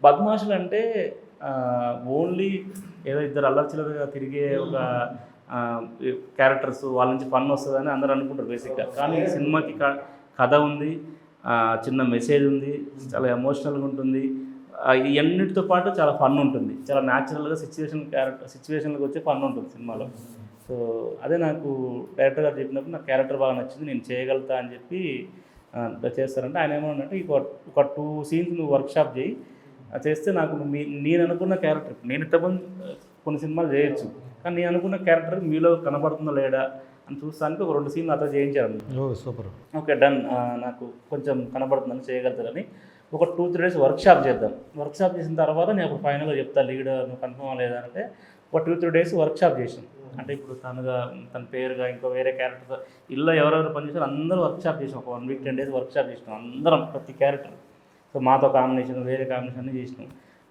బద్మాషులు అంటే ఓన్లీ ఏదో ఇద్దరు అల్లర్చిల్లరగా తిరిగే ఒక క్యారెక్టర్స్ వాళ్ళ నుంచి ఫన్ వస్తుందని అందరూ అనుకుంటారు బేసిక్గా. కానీ ఈ సినిమాకి కథ ఉంది, చిన్న మెసేజ్ ఉంది, చాలా ఎమోషనల్గా ఉంటుంది. ఇవన్నిటితో పాటు చాలా ఫన్ ఉంటుంది, చాలా న్యాచురల్గా సిచ్యువేషన్లకు వచ్చే ఫన్ ఉంటుంది సినిమాలో. సో అదే నాకు డైరెక్టర్ గారు చెప్పినప్పుడు నాకు క్యారెక్టర్ బాగా నచ్చింది, నేను చేయగలుగుతా అని చెప్పి చేస్తారంటే ఆయన ఏమన్నాడంటే ఒక 2 సీన్స్ నువ్వు వర్క్షాప్ చేయి, చేస్తే నాకు నేను అనుకున్న క్యారెక్టర్, నేను ఇంతకుముందు కొన్ని సినిమాలు చేయొచ్చు కానీ నేను అనుకున్న క్యారెక్టర్ మీలో కనబడుతుందో లేడా అని చూస్తానికి ఒక 2 సీన్లు అతను చేయించారు. సూపర్, ఓకే డన్, నాకు కొంచెం కనబడుతుందని చేయగలుగుతారని ఒక 2-3 డేస్ వర్క్షాప్ చేద్దాం. వర్క్షాప్ చేసిన తర్వాత నేను అప్పుడు ఫైనల్గా చెప్తా లీడ్ నువ్వు కన్ఫర్మ్ లేదా అంటే ఒక 2-3 డేస్ వర్క్షాప్ చేసాం. అంటే ఇప్పుడు తన పేరుగా ఇంకో వేరే క్యారెక్టర్ ఇల్లు ఎవరెవరు పనిచేసారో అందరూ వర్క్షాప్ చేసాం. ఒక 1 వీక్ 10 డేస్ వర్క్షాప్ చేసినాం అందరం, ప్రతి క్యారెక్టర్. సో మాతో కాంబినేషన్, వేరే కాంబినేషన్ అన్నీ చేసినాం.